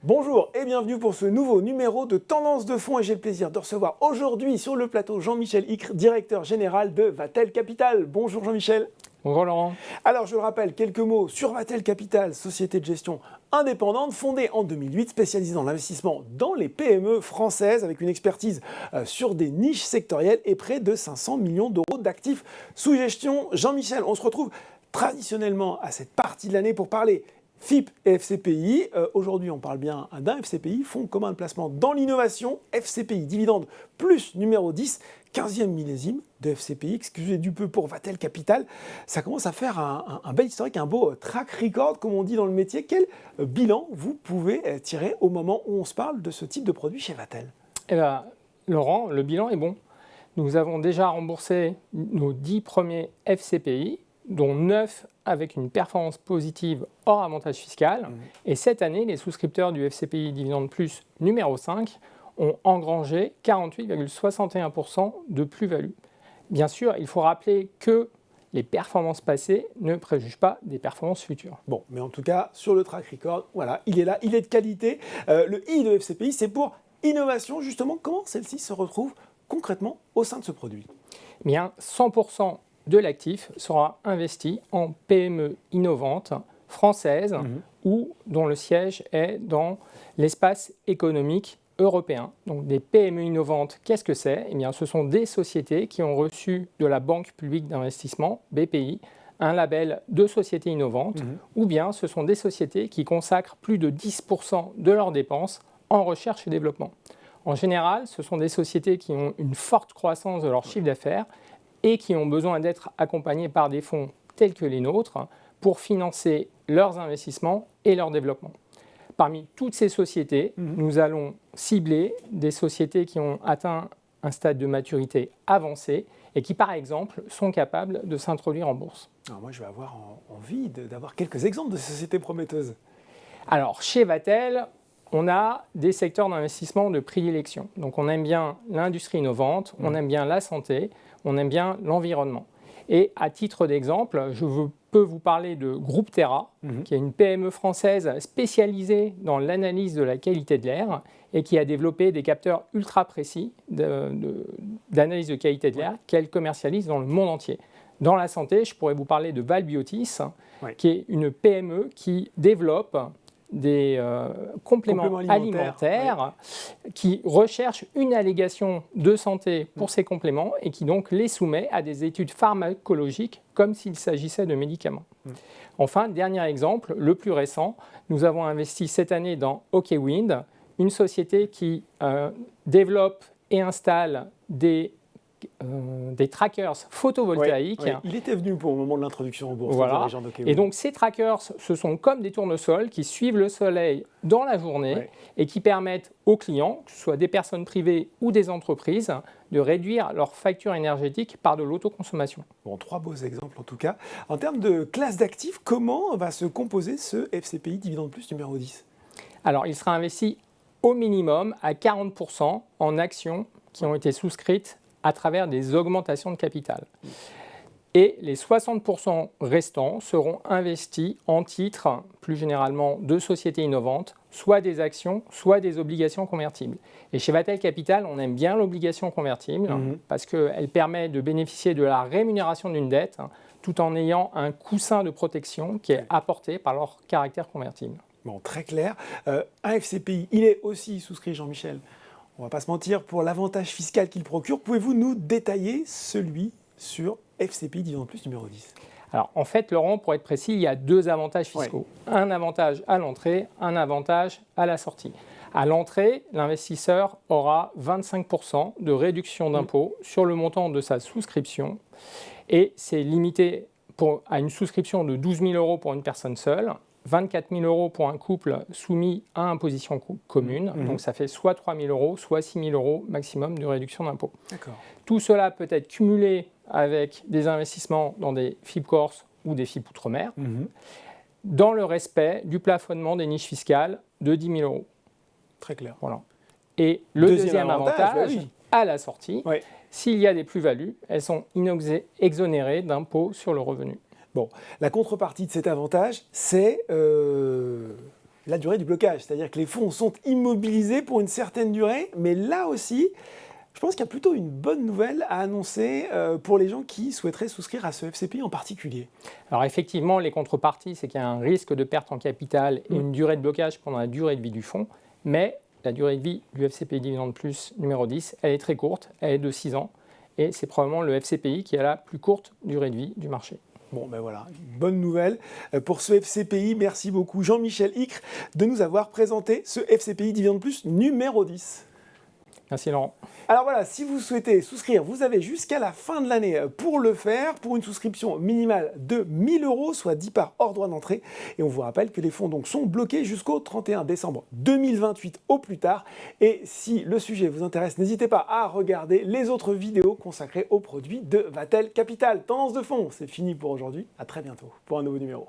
Bonjour et bienvenue pour ce nouveau numéro de Tendance de Fonds et j'ai le plaisir de recevoir aujourd'hui sur le plateau Jean-Michel Icre, directeur général de Vatel Capital. Bonjour Jean-Michel. Bonjour Laurent. Alors je le rappelle, quelques mots sur Vatel Capital, société de gestion indépendante fondée en 2008, spécialisée dans l'investissement dans les PME françaises avec une expertise sur des niches sectorielles et près de 500 millions d'euros d'actifs sous gestion. Jean-Michel, on se retrouve traditionnellement à cette partie de l'année pour parler FIP et FCPI. Aujourd'hui, on parle bien d'un FCPI, Fonds commun de placement dans l'innovation, FCPI, dividende plus numéro 10, 15e millésime de FCPI, excusez du peu pour Vatel Capital. Ça commence à faire un bel historique, un beau track record, comme on dit dans le métier. Quel bilan vous pouvez tirer au moment où on se parle de ce type de produit chez Vatel ? Eh bien, Laurent, le bilan est bon. Nous avons déjà remboursé nos 10 premiers FCPI, dont 9 avec une performance positive hors avantage fiscal. Et cette année, les souscripteurs du FCPI Dividende Plus numéro 5 ont engrangé 48,61% de plus-value. Bien sûr, il faut rappeler que les performances passées ne préjugent pas des performances futures. Bon, mais en tout cas, sur le track record, voilà, il est là, il est de qualité. Le I de FCPI, c'est pour innovation. Justement, comment celle-ci se retrouve concrètement au sein de ce produit ? Eh bien, 100% de l'actif sera investi en PME innovantes françaises ou dont le siège est dans l'espace économique européen. Donc des PME innovantes, qu'est-ce que c'est ? Eh bien, ce sont des sociétés qui ont reçu de la Banque publique d'investissement, BPI, un label de société innovante, ou bien ce sont des sociétés qui consacrent plus de 10% de leurs dépenses en recherche et développement. En général, ce sont des sociétés qui ont une forte croissance de leur chiffre d'affaires et qui ont besoin d'être accompagnés par des fonds tels que les nôtres pour financer leurs investissements et leur développement. Parmi toutes ces sociétés, nous allons cibler des sociétés qui ont atteint un stade de maturité avancé et qui, par exemple, sont capables de s'introduire en bourse. Alors moi, je vais avoir envie d'avoir quelques exemples de sociétés prometteuses. Alors, chez Vatel, on a des secteurs d'investissement de prédilection. Donc, on aime bien l'industrie innovante, on aime bien la santé, on aime bien l'environnement. Et à titre d'exemple, je peux vous parler de Groupe Terra, qui est une PME française spécialisée dans l'analyse de la qualité de l'air et qui a développé des capteurs ultra précis d'analyse de qualité de l'air qu'elle commercialise dans le monde entier. Dans la santé, je pourrais vous parler de Valbiotis, qui est une PME qui développe des compléments alimentaires qui recherchent une allégation de santé pour ces compléments et qui donc les soumet à des études pharmacologiques comme s'il s'agissait de médicaments. Enfin, dernier exemple, le plus récent, nous avons investi cette année dans OKWind, une société qui développe et installe des trackers photovoltaïques. Il était venu pour le moment de l'introduction en bourse. Voilà. Et donc ces trackers, ce sont comme des tournesols qui suivent le soleil dans la journée et qui permettent aux clients, que ce soit des personnes privées ou des entreprises, de réduire leur facture énergétique par de l'autoconsommation. Bon, 3 beaux exemples en tout cas. En termes de classe d'actifs, comment va se composer ce FCPI Dividende Plus numéro 10 ? Alors il sera investi au minimum à 40% en actions qui ont été souscrites à travers des augmentations de capital. Et les 60% restants seront investis en titres, plus généralement de sociétés innovantes, soit des actions, soit des obligations convertibles. Et chez Vatel Capital, on aime bien l'obligation convertible parce qu'elle permet de bénéficier de la rémunération d'une dette tout en ayant un coussin de protection qui est apporté par leur caractère convertible. Bon, très clair. Un FCPI, il est aussi souscrit, Jean-Michel. On ne va pas se mentir, pour l'avantage fiscal qu'il procure, pouvez-vous nous détailler celui sur FCPI Dividende Plus numéro 10 ? Alors en fait, Laurent, pour être précis, il y a 2 avantages fiscaux. Un avantage à l'entrée, un avantage à la sortie. À l'entrée, l'investisseur aura 25% de réduction d'impôt sur le montant de sa souscription et c'est limité à une souscription de 12 000 euros pour une personne seule, 24 000 euros pour un couple soumis à imposition commune. Donc ça fait soit 3 000 euros, soit 6 000 euros maximum de réduction d'impôt. Tout cela peut être cumulé avec des investissements dans des FIP Corse ou des FIP Outre-mer, dans le respect du plafonnement des niches fiscales de 10 000 euros. Très clair. Voilà. Et le deuxième avantage, à la sortie, s'il y a des plus-values, elles sont exonérées d'impôt sur le revenu. Bon, la contrepartie de cet avantage, c'est la durée du blocage, c'est-à-dire que les fonds sont immobilisés pour une certaine durée, mais là aussi, je pense qu'il y a plutôt une bonne nouvelle à annoncer pour les gens qui souhaiteraient souscrire à ce FCPI en particulier. Alors effectivement, les contreparties, c'est qu'il y a un risque de perte en capital et une durée de blocage pendant la durée de vie du fonds, mais la durée de vie du FCPI Dividende Plus numéro 10, elle est très courte, elle est de 6 ans, et c'est probablement le FCPI qui a la plus courte durée de vie du marché. Bon, ben voilà, une bonne nouvelle pour ce FCPI. Merci beaucoup Jean-Michel Icre de nous avoir présenté ce FCPI Dividende Plus numéro 10. Merci Laurent. Alors voilà, si vous souhaitez souscrire, vous avez jusqu'à la fin de l'année pour le faire, pour une souscription minimale de 1 000 €, soit 10 parts hors droit d'entrée. Et on vous rappelle que les fonds donc sont bloqués jusqu'au 31 décembre 2028 au plus tard. Et si le sujet vous intéresse, n'hésitez pas à regarder les autres vidéos consacrées aux produits de Vatel Capital. Tendance de fond, c'est fini pour aujourd'hui. À très bientôt pour un nouveau numéro.